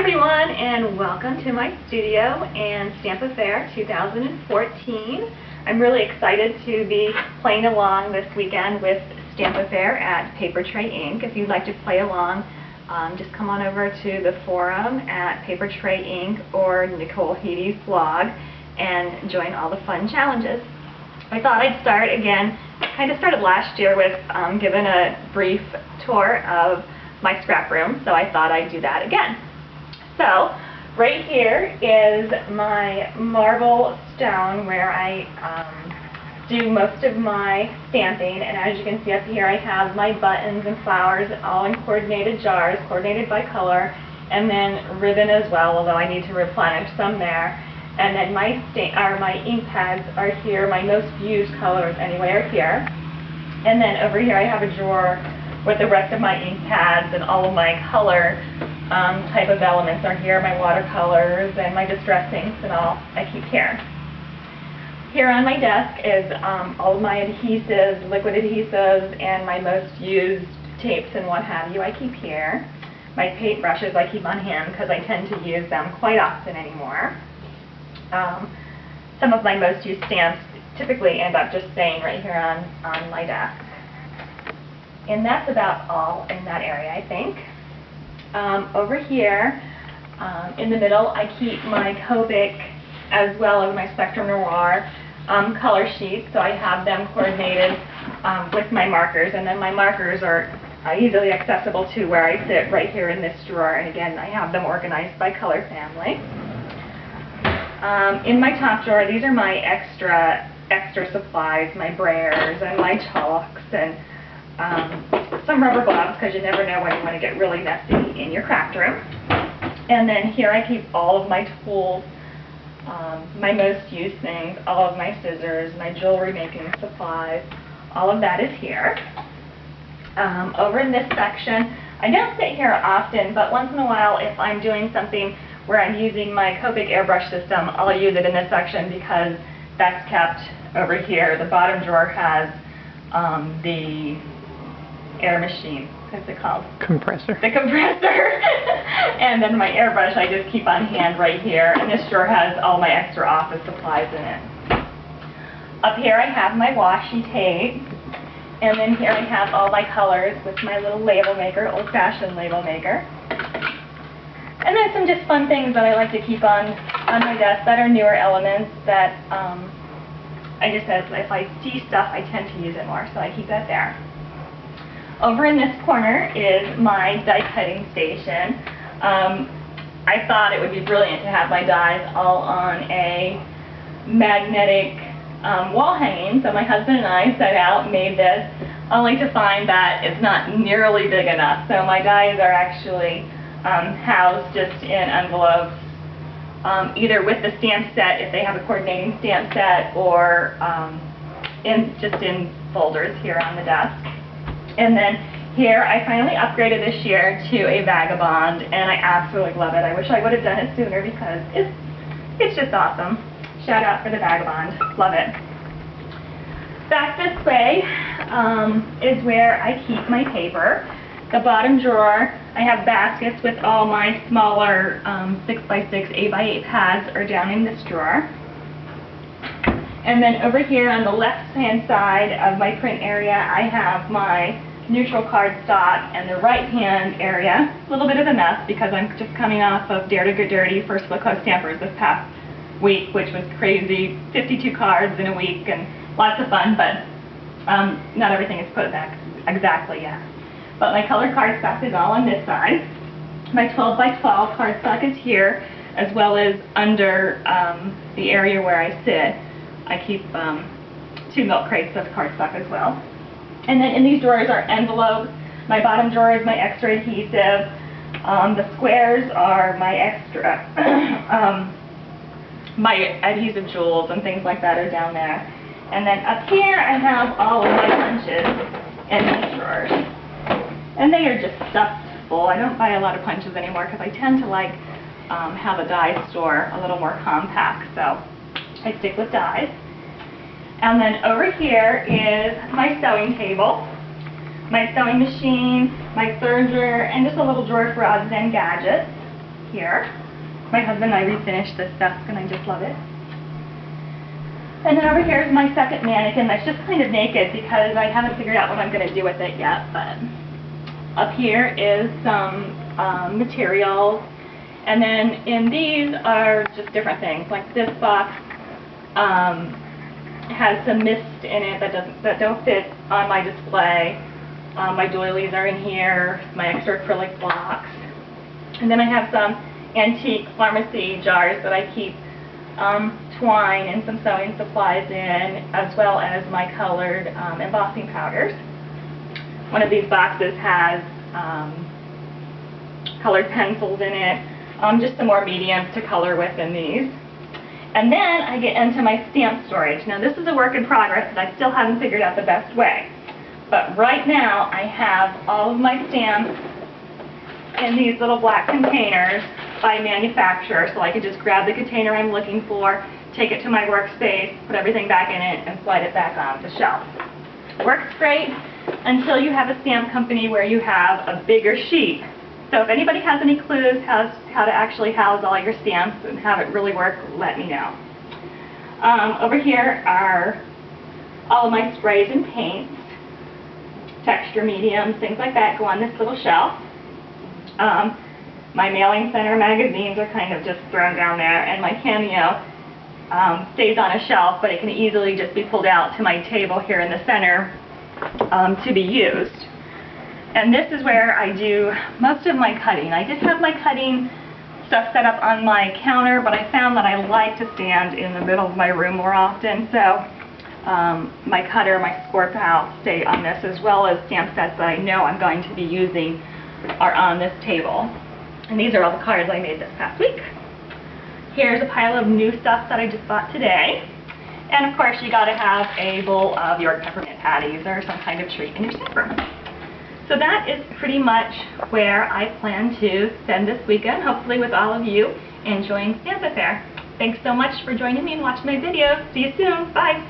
everyone, and welcome to my studio and Stamp Affair 2014. I'm really excited to be playing along this weekend with Stamp Affair at Paper Tray Inc. If you'd like to play along, just come on over to the forum at Paper Tray Inc. or Nicole Heady's blog and join all the fun challenges. I thought I'd start again, kind of started last year with giving a brief tour of my scrap room, so I thought I'd do that again. So, right here is my marble stone where I do most of my stamping, and as you can see up here I have my buttons and flowers all in coordinated jars, coordinated by color, and then ribbon as well, although I need to replenish some there. And then my ink pads are here, my most used colors anyway are here. And then over here I have a drawer with the rest of my ink pads, and all of my color type of elements are here, my watercolors and my distress inks and all I keep here. Here on my desk is all of my adhesives, liquid adhesives, and my most used tapes and what have you I keep here. My paint brushes I keep on hand because I tend to use them quite often anymore. Some of my most used stamps typically end up just staying right here on my desk. And that's about all in that area, I think. Over here, in the middle, I keep my Copic as well as my Spectrum Noir color sheets, so I have them coordinated with my markers, and then my markers are easily accessible to where I sit right here in this drawer, and again, I have them organized by color family. In my top drawer, these are my extra supplies, my brayers and my chalks and some rubber gloves, because you never know when you want to get really messy in your craft room. And then here I keep all of my tools, my most used things, all of my scissors, my jewelry making supplies, all of that is here. Over in this section, I don't sit here often, but once in a while if I'm doing something where I'm using my Copic airbrush system, I'll use it in this section because that's kept over here. The bottom drawer has the air machine, what's it called? Compressor. The compressor. And then my airbrush I just keep on hand right here, and this drawer has all my extra office supplies in it. Up here I have my washi tape, and then here I have all my colors with my little label maker, old-fashioned label maker. And then some just fun things that I like to keep on my desk that are newer elements that I just said if I see stuff I tend to use it more, so I keep that there. Over in this corner is my die cutting station. I thought it would be brilliant to have my dies all on a magnetic wall hanging, so my husband and I set out, made this, only to find that it's not nearly big enough. So my dies are actually housed just in envelopes, either with the stamp set if they have a coordinating stamp set, or just in folders here on the desk. And then here I finally upgraded this year to a Vagabond, and I absolutely love it. I wish I would have done it sooner because it's just awesome. Shout out for the Vagabond. Love it. Back this way is where I keep my paper. The bottom drawer, I have baskets with all my smaller 6x6, 8x8 pads are down in this drawer. And then over here on the left-hand side of my print area, I have my neutral cardstock, and the right-hand area, a little bit of a mess because I'm just coming off of Dare to Get Dirty for Slick Stampers this past week, which was crazy, 52 cards in a week and lots of fun, but not everything is put back exactly yet. But my colored cardstock is all on this side. My 12x12 cardstock is here, as well as under the area where I sit. I keep 2 milk crates of cardstock as well. And then in these drawers are envelopes. My bottom drawer is my extra adhesive. The squares are my extra, my adhesive jewels and things like that are down there. And then up here I have all of my punches in these drawers. And they are just stuffed full. I don't buy a lot of punches anymore because I tend to like have a die store a little more compact, so I stick with dies. And then over here is my sewing table, my sewing machine, my serger, and just a little drawer for odds and gadgets. here. My husband and I refinished this desk and I just love it. And then over here is my second mannequin that's just kind of naked because I haven't figured out what I'm going to do with it yet. But up here is some materials. And then in these are just different things. Like this box has some mist in it that don't fit on my display. My doilies are in here, my extra acrylic blocks. And then I have some antique pharmacy jars that I keep twine and some sewing supplies in, as well as my colored embossing powders. One of these boxes has colored pencils in it, just some more mediums to color with in these. And then I get into my stamp storage. Now this is a work in progress and I still haven't figured out the best way. But right now I have all of my stamps in these little black containers by manufacturer, so I could just grab the container I'm looking for, take it to my workspace, put everything back in it, and slide it back on the shelf. Works great until you have a stamp company where you have a bigger sheet. So if anybody has any clues how to actually house all your stamps and have it really work, let me know. Over here are all of my sprays and paints, texture mediums, things like that go on this little shelf. My mailing center magazines are kind of just thrown down there, and my Cameo stays on a shelf, but it can easily just be pulled out to my table here in the center to be used. And this is where I do most of my cutting. I did have my cutting stuff set up on my counter, but I found that I like to stand in the middle of my room more often, so my cutter, my score pal stay on this, as well as stamp sets that I know I'm going to be using are on this table. And these are all the cards I made this past week. Here's a pile of new stuff that I just bought today. And of course you gotta have a bowl of York peppermint patties or some kind of treat in your stamp room. So that is pretty much where I plan to spend this weekend, hopefully with all of you enjoying Stamp Affair. Thanks so much for joining me and watching my video. See you soon. Bye.